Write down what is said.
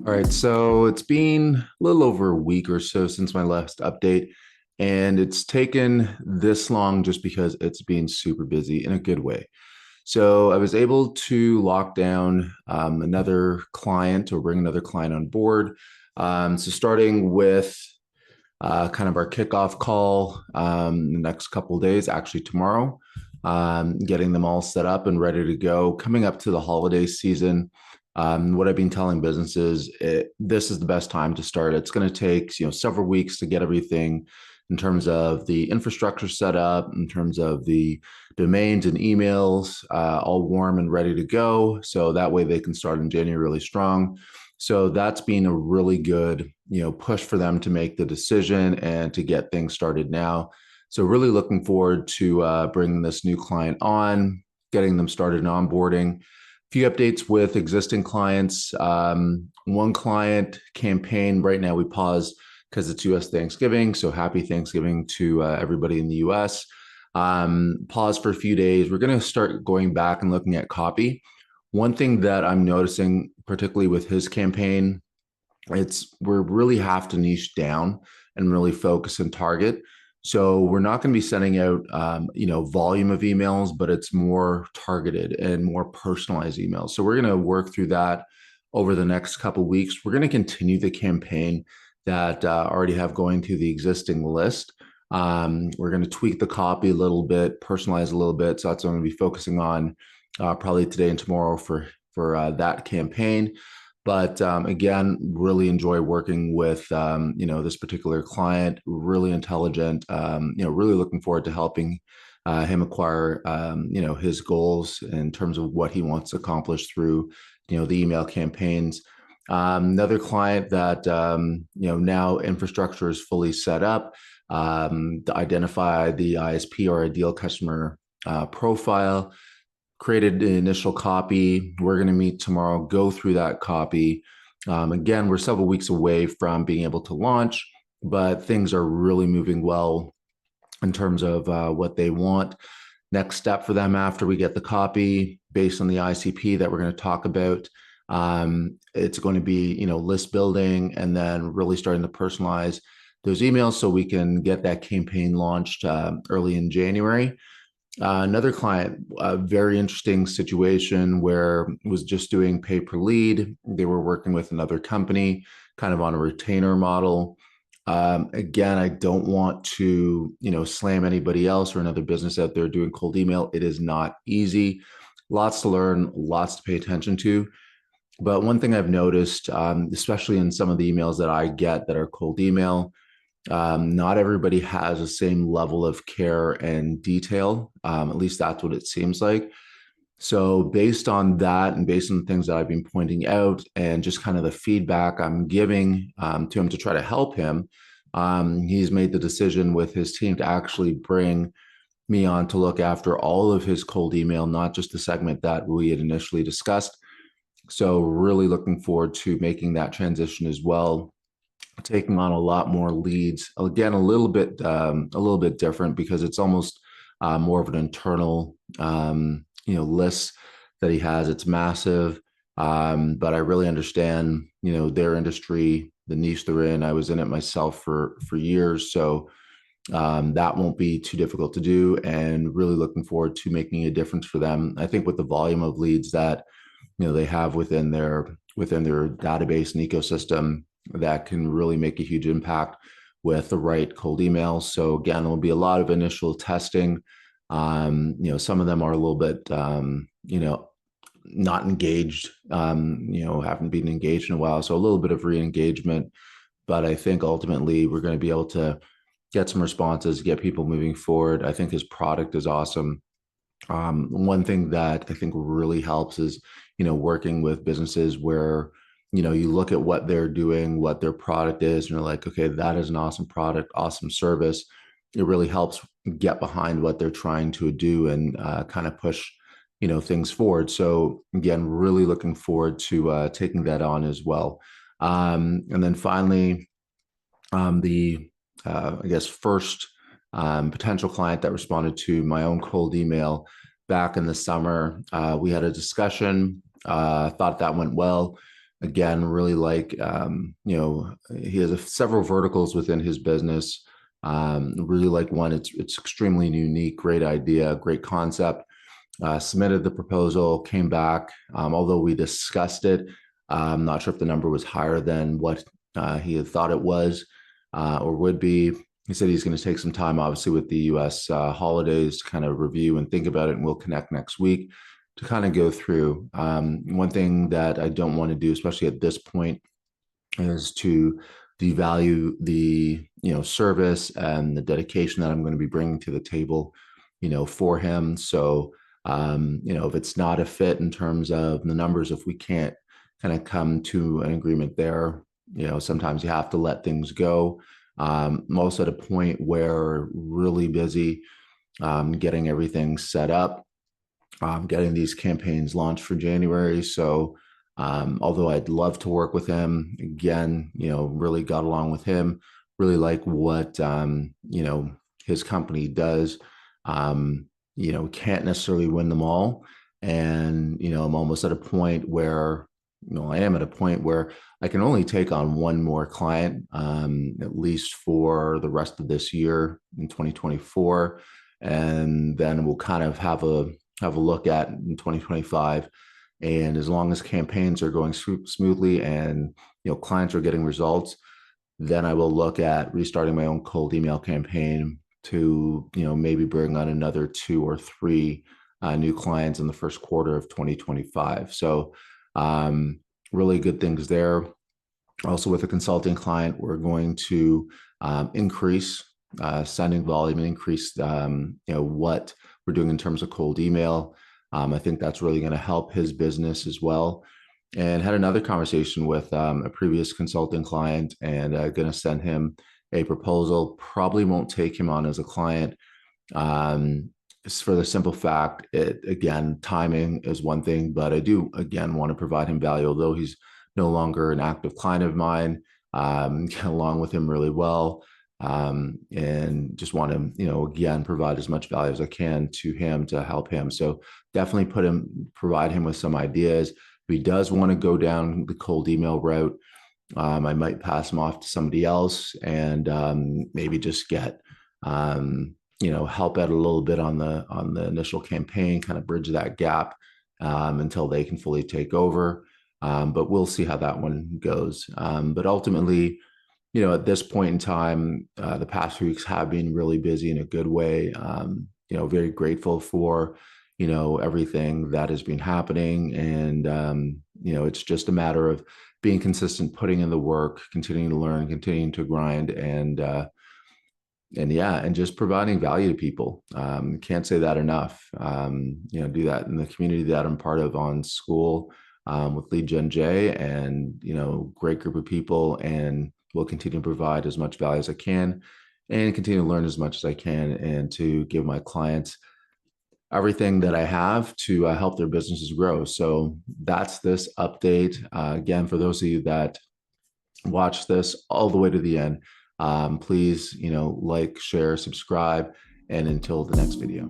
All right, so it's been a little over a week or so since my last update, and it's taken this long just because it's been super busy in a good way. So I was able to lock down another client or bring another client on board. So starting with kind of our kickoff call the next couple of days, actually tomorrow, getting them all set up and ready to go. Coming up to the holiday season, what I've been telling businesses, this is the best time to start. It's going to take several weeks to get everything in terms of the infrastructure set up, in terms of the domains and emails, all warm and ready to go. So that way they can start in January really strong. So that's been a really good, push for them to make the decision and to get things started now. So really looking forward to bringing this new client on, getting them started in onboarding. A few updates with existing clients. One client campaign right now we paused because it's U.S. Thanksgiving. So happy Thanksgiving to everybody in the U.S. Pause for a few days. We're going to start going back and looking at copy. One thing that I'm noticing, particularly with his campaign, we really have to niche down and really focus and target. So we're not going to be sending out, volume of emails, but it's more targeted and more personalized emails. So we're going to work through that over the next couple of weeks. We're going to continue the campaign that already have going to the existing list. We're going to tweak the copy a little bit, personalize a little bit. So that's what I'm going to be focusing on probably today and tomorrow for that campaign. But again, really enjoy working with this particular client. Really intelligent. Really looking forward to helping him acquire his goals in terms of what he wants to accomplish through the email campaigns. Another client that now infrastructure is fully set up to identify the ISP or ideal customer profile, created the initial copy. We're going to meet tomorrow, go through that copy. Again, we're several weeks away from being able to launch, but things are really moving well in terms of what they want. Next step for them after we get the copy based on the ICP that we're going to talk about. It's going to be, list building and then really starting to personalize those emails so we can get that campaign launched early in January. Another client, a very interesting situation where was just doing pay per lead. They were working with another company, kind of on a retainer model. Again, I don't want to, slam anybody else or another business out there doing cold email. It is not easy. Lots to learn, lots to pay attention to. But one thing I've noticed, especially in some of the emails that I get that are cold email, not everybody has the same level of care and detail. At least that's what it seems like. So based on that and based on the things that I've been pointing out and just kind of the feedback I'm giving to him to try to help him, he's made the decision with his team to actually bring me on to look after all of his cold email, not just the segment that we had initially discussed. So really looking forward to making that transition as well, taking on a lot more leads. Again, a little bit different because it's almost more of an internal, list that he has. It's massive, but I really understand, their industry, the niche they're in. I was in it myself for years, so that won't be too difficult to do. And really looking forward to making a difference for them. I think with the volume of leads that they have within their database and ecosystem, that can really make a huge impact with the right cold emails. So again, there'll be a lot of initial testing. Some of them are a little bit, not engaged, haven't been engaged in a while. So a little bit of re-engagement, but I think ultimately we're going to be able to get some responses, get people moving forward. I think his product is awesome. One thing that I think really helps is, working with businesses where, you look at what they're doing, what their product is, and you're like, okay, that is an awesome product, awesome service. It really helps get behind what they're trying to do and kind of push, things forward. So again, really looking forward to taking that on as well. And then finally, the I guess first potential client that responded to my own cold email back in the summer. We had a discussion, thought that went well. Again, really like, he has several verticals within his business. Really like one. It's extremely unique, great idea, great concept. Submitted the proposal, came back. Although we discussed it, I'm not sure if the number was higher than what he had thought it was or would be. He said he's going to take some time, obviously, with the US holidays to kind of review and think about it, and we'll connect next week to kind of go through. One thing that I don't want to do, especially at this point, is to devalue the service and the dedication that I'm going to be bringing to the table, for him. So if it's not a fit in terms of the numbers, if we can't kind of come to an agreement there, sometimes you have to let things go. I'm also at a point where really busy getting everything set up, getting these campaigns launched for January. So, although I'd love to work with him again, really got along with him, really like what, his company does. Can't necessarily win them all. And, I'm almost at a point where, I am at a point where I can only take on one more client, at least for the rest of this year in 2024. And then we'll kind of have a look at in 2025. And as long as campaigns are going smoothly and clients are getting results, then I will look at restarting my own cold email campaign to maybe bring on another two or three new clients in the first quarter of 2025. So really good things there. Also, with a consulting client, we're going to increase sending volume and increase what we're doing in terms of cold email. I think that's really going to help his business as well. And had another conversation with a previous consulting client, and going to send him a proposal. Probably won't take him on as a client. It's for the simple fact, again, timing is one thing, but I do again want to provide him value, although he's no longer an active client of mine. Get along with him really well, and just want to, again, provide as much value as I can to him to help him. So definitely provide him with some ideas. If he does want to go down the cold email route, I might pass him off to somebody else and maybe just get help out a little bit on the initial campaign, kind of bridge that gap until they can fully take over. But we'll see how that one goes. But ultimately, at this point in time, the past weeks have been really busy in a good way. Very grateful for everything that has been happening, and it's just a matter of being consistent, putting in the work, continuing to learn, continuing to grind, and yeah, and just providing value to people. Can't say that enough. Do that in the community that I'm part of on school, with Lead Gen J, and great group of people, and will continue to provide as much value as I can, and continue to learn as much as I can, and to give my clients everything that I have to help their businesses grow. So that's this update. Again, for those of you that watch this all the way to the end, please, like, share, subscribe, and until the next video.